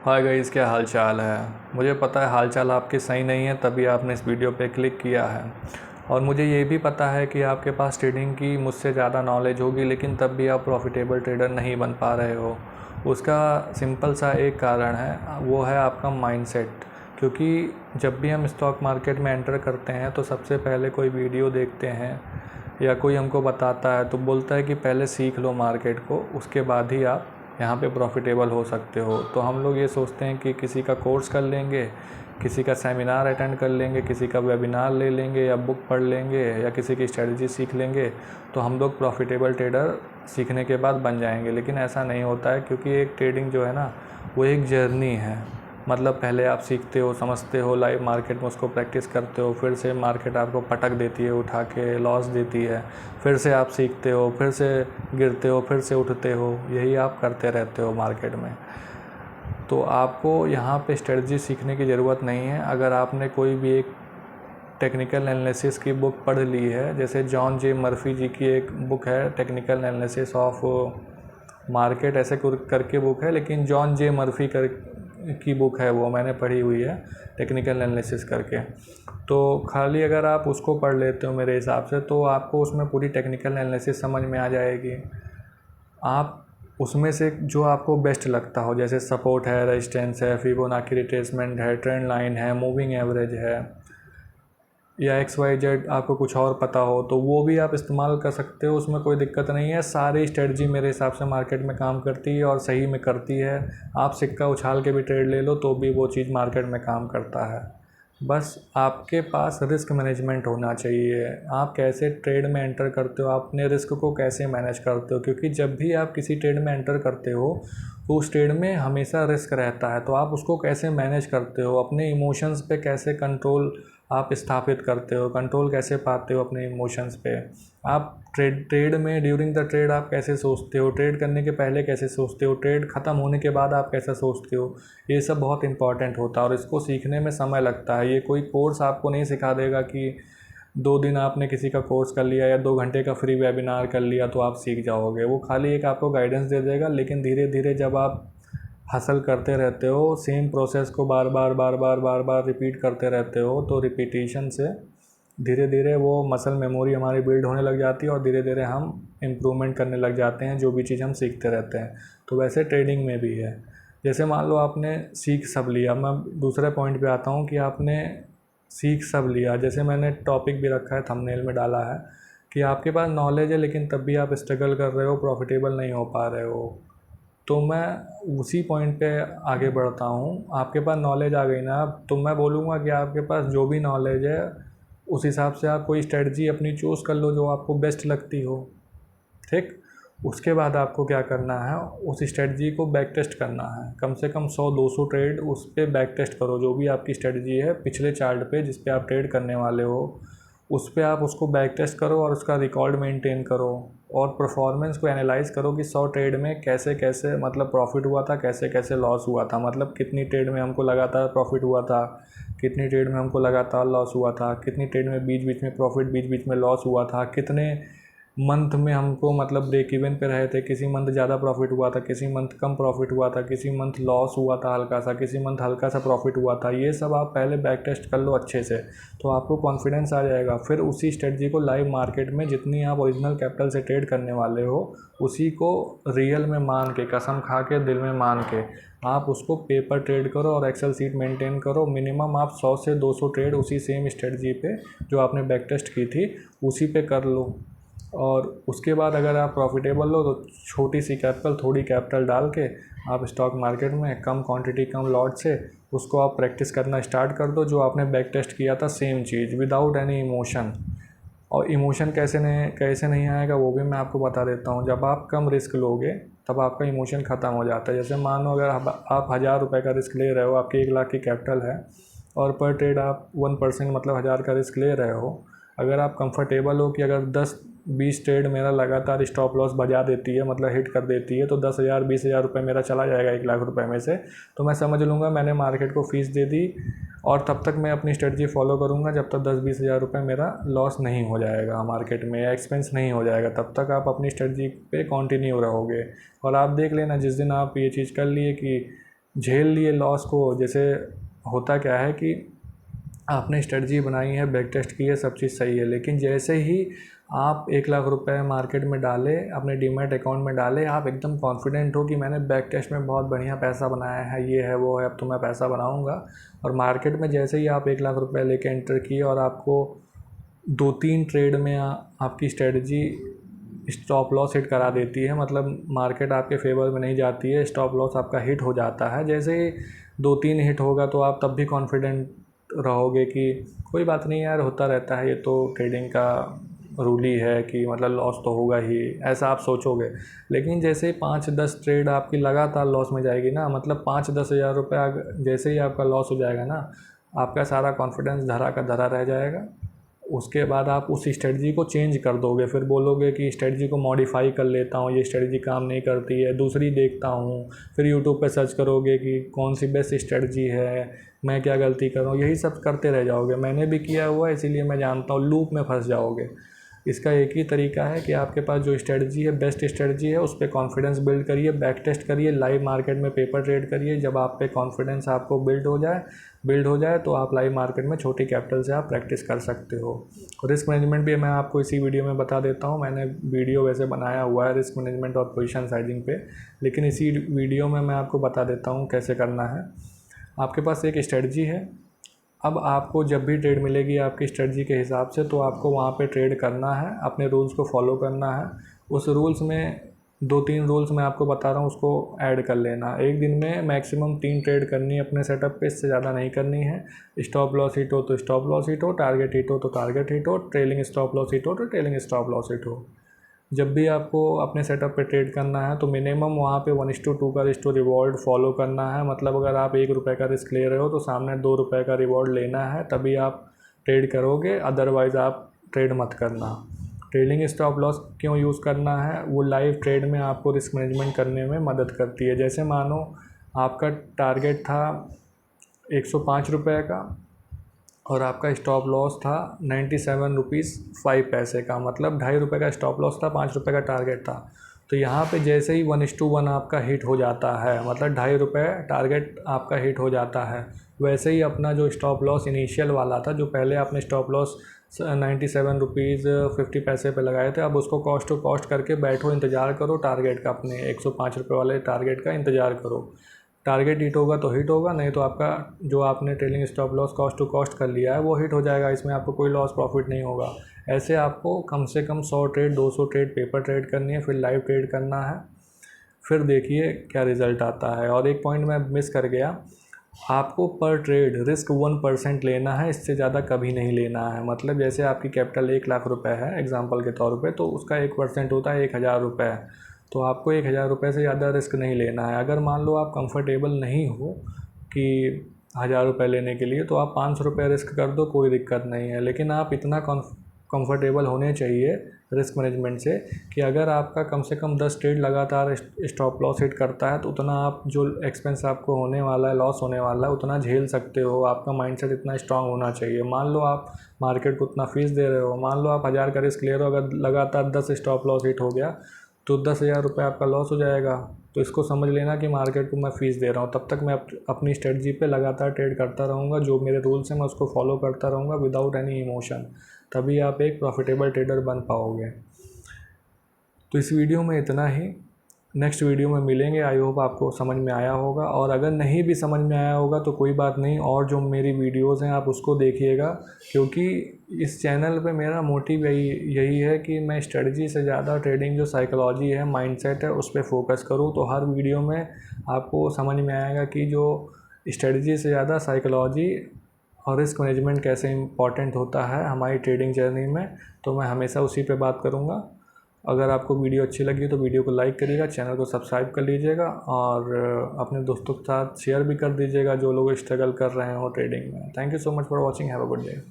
Hi guys, क्या हाल चाल है। मुझे पता है हाल चाल आपके सही नहीं है, तभी आपने इस वीडियो पे क्लिक किया है। और मुझे ये भी पता है कि आपके पास ट्रेडिंग की मुझसे ज़्यादा नॉलेज होगी, लेकिन तब भी आप प्रॉफिटेबल ट्रेडर नहीं बन पा रहे हो। उसका सिंपल सा एक कारण है, वो है आपका माइंडसेट। क्योंकि जब भी हम स्टॉक मार्केट में एंटर करते हैं तो सबसे पहले कोई वीडियो देखते हैं या कोई हमको बताता है तो बोलता है कि पहले सीख लो मार्केट को, उसके बाद ही आप यहाँ पे प्रॉफिटेबल हो सकते हो। तो हम लोग ये सोचते हैं कि किसी का कोर्स कर लेंगे, किसी का सेमिनार अटेंड कर लेंगे, किसी का वेबिनार ले लेंगे या बुक पढ़ लेंगे या किसी की स्ट्रेटजी सीख लेंगे तो हम लोग प्रॉफिटेबल ट्रेडर सीखने के बाद बन जाएंगे। लेकिन ऐसा नहीं होता है, क्योंकि एक ट्रेडिंग जो है ना, वो एक जर्नी है। मतलब पहले आप सीखते हो, समझते हो, लाइव मार्केट में उसको प्रैक्टिस करते हो, फिर से मार्केट आपको पटक देती है, उठा के लॉस देती है, फिर से आप सीखते हो, फिर से गिरते हो, फिर से उठते हो। यही आप करते रहते हो मार्केट में। तो आपको यहाँ पे स्ट्रेटजी सीखने की ज़रूरत नहीं है। अगर आपने कोई भी एक टेक्निकल एनालिसिस की बुक पढ़ ली है, जैसे जॉन जे मर्फी जी की एक बुक है टेक्निकल एनालिसिस ऑफ मार्केट, ऐसे करके बुक है, लेकिन जॉन जे मर्फी कर की बुक है, वो मैंने पढ़ी हुई है टेक्निकल एनालिसिस करके। तो खाली अगर आप उसको पढ़ लेते हो मेरे हिसाब से, तो आपको उसमें पूरी टेक्निकल एनालिसिस समझ में आ जाएगी। आप उसमें से जो आपको बेस्ट लगता हो, जैसे सपोर्ट है, रेजिस्टेंस है, फिबोनाची रिट्रेसमेंट है, ट्रेंड लाइन है, मूविंग एवरेज है, या XYZ आपको कुछ और पता हो तो वो भी आप इस्तेमाल कर सकते हो, उसमें कोई दिक्कत नहीं है। सारी स्ट्रेटजी मेरे हिसाब से मार्केट में काम करती है और सही में करती है। आप सिक्का उछाल के भी ट्रेड ले लो तो भी वो चीज़ मार्केट में काम करता है। बस आपके पास रिस्क मैनेजमेंट होना चाहिए। आप कैसे ट्रेड में एंटर करते हो, आप अपने रिस्क को कैसे मैनेज करते हो, क्योंकि जब भी आप किसी ट्रेड में एंटर करते हो तो उस ट्रेड में हमेशा रिस्क रहता है। तो आप उसको कैसे मैनेज करते हो, अपने इमोशंस पे कैसे कंट्रोल आप स्थापित करते हो, कंट्रोल कैसे पाते हो अपने इमोशंस पे। आप ट्रेड में ड्यूरिंग द ट्रेड आप कैसे सोचते हो, ट्रेड करने के पहले कैसे सोचते हो, ट्रेड ख़त्म होने के बाद आप कैसे सोचते हो, ये सब बहुत इंपॉर्टेंट होता है और इसको सीखने में समय लगता है। ये कोई कोर्स आपको नहीं सिखा देगा कि 2 दिन आपने किसी का कोर्स कर लिया या 2 घंटे का फ्री वेबिनार कर लिया तो आप सीख जाओगे। वो खाली एक आपको गाइडेंस दे देगा, लेकिन धीरे धीरे जब आप हासिल करते रहते हो, सेम प्रोसेस को बार बार बार बार बार बार रिपीट करते रहते हो, तो रिपीटिशन से धीरे धीरे वो मसल मेमोरी हमारी बिल्ड होने लग जाती है और धीरे धीरे हम इम्प्रूवमेंट करने लग जाते हैं, जो भी चीज़ हम सीखते रहते हैं। तो वैसे ट्रेडिंग में भी है। जैसे मान लो आपने सीख सब लिया, मैं दूसरे पॉइंट पे आता हूँ कि आपने सीख सब लिया। जैसे मैंने टॉपिक भी रखा है, थंबनेल में डाला है कि आपके पास नॉलेज है लेकिन तब भी आप स्ट्रगल कर रहे हो, प्रॉफिटेबल नहीं हो पा रहे हो। तो मैं उसी पॉइंट पे आगे बढ़ता हूँ। आपके पास नॉलेज आ गई ना, तो मैं बोलूँगा कि आपके पास जो भी नॉलेज है उस हिसाब से आप कोई स्ट्रेटजी अपनी चूज़ कर लो जो आपको बेस्ट लगती हो। ठीक, उसके बाद आपको क्या करना है, उस स्ट्रेटजी को बैक टेस्ट करना है। कम से कम 100-200 ट्रेड उस पर बैक टेस्ट करो। जो भी आपकी स्ट्रेटजी है पिछले चार्ट पे जिस पे आप ट्रेड करने वाले हो, उस पे आप उसको बैक टेस्ट करो और उसका रिकॉर्ड मेंटेन करो और परफॉर्मेंस को एनालाइज करो कि 100 ट्रेड में कैसे कैसे मतलब प्रॉफिट हुआ था, कैसे कैसे लॉस हुआ था। मतलब कितनी ट्रेड में हमको लगातार प्रॉफिट हुआ था, कितनी ट्रेड में हमको लगातार लॉस हुआ था, कितनी ट्रेड में बीच बीच में प्रॉफिट, बीच बीच में लॉस हुआ था, कितने मंथ में हमको मतलब ब्रेक इवन पे रहे थे, किसी मंथ ज़्यादा प्रॉफिट हुआ था, किसी मंथ कम प्रॉफिट हुआ था, किसी मंथ लॉस हुआ था हल्का सा, किसी मंथ हल्का सा प्रॉफिट हुआ था। ये सब आप पहले बैक टेस्ट कर लो अच्छे से, तो आपको कॉन्फिडेंस आ जाएगा। फिर उसी स्ट्रेटजी को लाइव मार्केट में जितनी आप ओरिजिनल कैपिटल से ट्रेड करने वाले हो, उसी को रियल में मान के, कसम खा के, दिल में मान के आप उसको पेपर ट्रेड करो और एक्सेल सीट मेंटेन करो। मिनिमम आप 100 से 200 ट्रेड उसी सेम स्ट्रेटजी पे जो आपने बैक टेस्ट की थी उसी पे कर लो। और उसके बाद अगर आप प्रॉफिटेबल हो तो छोटी सी कैपिटल, थोड़ी कैपिटल डाल के आप स्टॉक मार्केट में कम क्वांटिटी, कम लॉट से उसको आप प्रैक्टिस करना स्टार्ट कर दो, जो आपने बैक टेस्ट किया था सेम चीज़, विदाउट एनी इमोशन। और इमोशन कैसे नहीं आएगा वो भी मैं आपको बता देता हूँ। जब आप कम रिस्क लोगे तब आपका इमोशन ख़त्म हो जाता है। जैसे मान लो अगर आप 1000 रुपये का रिस्क ले रहे हो, आपकी 1 लाख की कैपिटल है और पर ट्रेड आप 1% मतलब 1000 का रिस्क ले रहे हो। अगर आप कंफर्टेबल हो कि अगर 10-20 ट्रेड मेरा लगातार स्टॉप लॉस बजा देती है, मतलब हिट कर देती है, तो 10,000-20,000 रुपये मेरा चला जाएगा 1 लाख रुपये में से, तो मैं समझ लूँगा मैंने मार्केट को फ़ीस दे दी और तब तक मैं अपनी स्ट्रेटजी फॉलो करूँगा जब तक 10-20,000 रुपये मेरा लॉस नहीं हो जाएगा मार्केट में या एक्सपेंस नहीं हो जाएगा। तब तक आप अपनी स्ट्रेटजी पे कंटिन्यू रहोगे। और आप देख लेना, जिस दिन आप ये चीज़ कर लिए कि झेल लिए लॉस को। जैसे होता क्या है कि आपने स्ट्रेटजी बनाई है, बैक टेस्ट की है, सब चीज़ सही है, लेकिन जैसे ही आप 1 लाख रुपए मार्केट में डालें, अपने डीमैट अकाउंट में डालें, आप एकदम कॉन्फिडेंट हो कि मैंने बैक टेस्ट में बहुत बढ़िया पैसा बनाया है, ये है वो है, अब तो मैं पैसा बनाऊंगा। और मार्केट में जैसे ही आप 1 लाख रुपए लेके एंटर किए और आपको 2-3 ट्रेड में आपकी स्ट्रेटजी स्टॉप लॉस हिट करा देती है, मतलब मार्केट आपके फेवर में नहीं जाती है, स्टॉप लॉस आपका हिट हो जाता है। जैसे ही 2-3 हिट होगा तो आप तब भी कॉन्फिडेंट रहोगे कि कोई बात नहीं यार, होता रहता है, ये तो ट्रेडिंग का रूल ही है कि मतलब लॉस तो होगा ही, ऐसा आप सोचोगे। लेकिन जैसे 5-10 ट्रेड आपकी लगातार लॉस में जाएगी ना, मतलब 5-10 हज़ार रुपये जैसे ही आपका लॉस हो जाएगा ना, आपका सारा कॉन्फिडेंस धरा का धरा रह जाएगा। उसके बाद आप उस स्ट्रेटजी को चेंज कर दोगे, फिर बोलोगे कि स्ट्रेटजी को मॉडिफाई कर लेता हूँ, ये स्ट्रेटजी काम नहीं करती है, दूसरी देखता हूँ। फिर यूट्यूब पे सर्च करोगे कि कौन सी बेस्ट स्ट्रेटजी है, मैं क्या गलती कर रहा हूँ, यही सब करते रह जाओगे। मैंने भी किया हुआ है, इसीलिए मैं जानता हूँ, लूप में फंस जाओगे। इसका एक ही तरीका है कि आपके पास जो स्ट्रेटजी है, बेस्ट स्ट्रेटजी है, उस पर कॉन्फिडेंस बिल्ड करिए, बैक टेस्ट करिए, लाइव मार्केट में पेपर ट्रेड करिए। जब आप पे कॉन्फिडेंस आपको बिल्ड हो जाए तो आप लाइव मार्केट में छोटी कैपिटल से आप प्रैक्टिस कर सकते हो। रिस्क मैनेजमेंट भी मैं आपको इसी वीडियो में बता देता हूँ। मैंने वीडियो वैसे बनाया हुआ है रिस्क मैनेजमेंट और पोजीशन साइजिंग पे, लेकिन इसी वीडियो में मैं आपको बता देता हूँ कैसे करना है। आपके पास एक स्ट्रेटजी है, अब आपको जब भी ट्रेड मिलेगी आपकी स्ट्रेटजी के हिसाब से, तो आपको वहाँ पे ट्रेड करना है, अपने रूल्स को फॉलो करना है। उस रूल्स में 2-3 रूल्स मैं आपको बता रहा हूँ, उसको ऐड कर लेना। एक दिन में मैक्सिमम 3 ट्रेड करनी है अपने सेटअप पे, इससे ज़्यादा नहीं करनी है। स्टॉप लॉस हिट हो तो स्टॉप लॉस हिट हो, टारगेट हिट हो तो टारगेट हिट हो, ट्रेलिंग स्टॉप लॉस हिट हो तो ट्रेलिंग स्टॉप लॉस हिट हो। जब भी आपको अपने सेटअप पे ट्रेड करना है तो मिनिमम वहाँ पे 1:2 का रिस्क टू रिवॉर्ड फॉलो करना है। मतलब अगर आप 1 रुपये का रिस्क ले रहे हो तो सामने 2 रुपये का रिवॉर्ड लेना है, तभी आप ट्रेड करोगे, अदरवाइज़ आप ट्रेड मत करना। ट्रेलिंग स्टॉप लॉस क्यों यूज़ करना है, वो लाइव ट्रेड में आपको रिस्क मैनेजमेंट करने में मदद करती है। जैसे मानो आपका टारगेट था 105 रुपये का और आपका स्टॉप लॉस था 97 रुपीज़ 5 पैसे का, मतलब 2.5 रुपये का स्टॉप लॉस था, 5 रुपये का टारगेट था। तो यहाँ पे जैसे ही 1:1 आपका हिट हो जाता है, मतलब 2.5 रुपये टारगेट आपका हिट हो जाता है, वैसे ही अपना जो स्टॉप लॉस इनिशियल वाला था, जो पहले आपने स्टॉप लॉस 97 रुपीज़ 50 पैसे पे लगाए थे, अब उसको कॉस्ट टू कॉस्ट करके बैठो, इंतज़ार करो टारगेट का, अपने 105 रुपये वाले टारगेट का इंतज़ार करो। टारगेट हिट होगा तो हिट होगा, नहीं तो आपका जो आपने trailing stop loss cost to cost कर लिया है वो हिट हो जाएगा, इसमें आपको कोई लॉस प्रॉफिट नहीं होगा। ऐसे आपको कम से कम 100 ट्रेड 200 ट्रेड पेपर ट्रेड करनी है, फिर लाइव ट्रेड करना है, फिर देखिए क्या रिज़ल्ट आता है। और एक पॉइंट मैं मिस कर गया, आपको पर ट्रेड रिस्क 1% लेना है, इससे ज़्यादा कभी नहीं लेना है। मतलब जैसे आपकी कैपिटल 1 लाख रुपए है एग्जांपल के तौर पे, तो उसका 1% होता है 1000 रुपये, तो आपको 1000 रुपये से ज़्यादा रिस्क नहीं लेना है। अगर मान लो आप कंफर्टेबल नहीं हो कि 1000 रुपये लेने के लिए, तो आप 500 रुपये रिस्क कर दो, कोई दिक्कत नहीं है। लेकिन आप इतना कंफर्टेबल होने चाहिए रिस्क मैनेजमेंट से कि अगर आपका कम से कम 10 ट्रेड लगातार स्टॉप लॉस हिट करता है, तो उतना आप जो एक्सपेंस आपको होने वाला है, लॉस होने वाला है, उतना झेल सकते हो। आपका माइंडसेट इतना स्ट्रांग होना चाहिए। मान लो आप मार्केट को उतना फीस दे रहे हो, मान लो आप 1000 का रिस्क ले रहे हो, अगर लगातार 10 स्टॉप लॉस हिट हो गया तो 10,000 रुपये आपका लॉस हो जाएगा। तो इसको समझ लेना कि मार्केट को मैं फ़ीस दे रहा हूँ, तब तक मैं अपनी स्ट्रेटजी पे लगातार ट्रेड करता रहूँगा, जो मेरे रूल्स हैं मैं उसको फॉलो करता रहूँगा विदाउट एनी इमोशन, तभी आप एक प्रॉफिटेबल ट्रेडर बन पाओगे। तो इस वीडियो में इतना ही, नेक्स्ट वीडियो में मिलेंगे। आई होप आपको समझ में आया होगा, और अगर नहीं भी समझ में आया होगा तो कोई बात नहीं, और जो मेरी वीडियोस हैं आप उसको देखिएगा, क्योंकि इस चैनल पे मेरा मोटिव यही है कि मैं स्ट्रेटजी से ज़्यादा ट्रेडिंग जो साइकोलॉजी है, माइंडसेट है, उस पर फोकस करूँ। तो हर वीडियो में आपको समझ में आएगा कि जो स्ट्रेटजी से ज़्यादा साइकोलॉजी और रिस्क मैनेजमेंट कैसे इम्पॉर्टेंट होता है हमारी ट्रेडिंग जर्नी में, तो मैं हमेशा उसी पे बात करूँगा। अगर आपको वीडियो अच्छी लगी तो वीडियो को लाइक करिएगा, चैनल को सब्सक्राइब कर लीजिएगा, और अपने दोस्तों के साथ शेयर भी कर दीजिएगा जो लोग स्ट्रगल कर रहे हो ट्रेडिंग में। Thank you so much for watching, have a good day.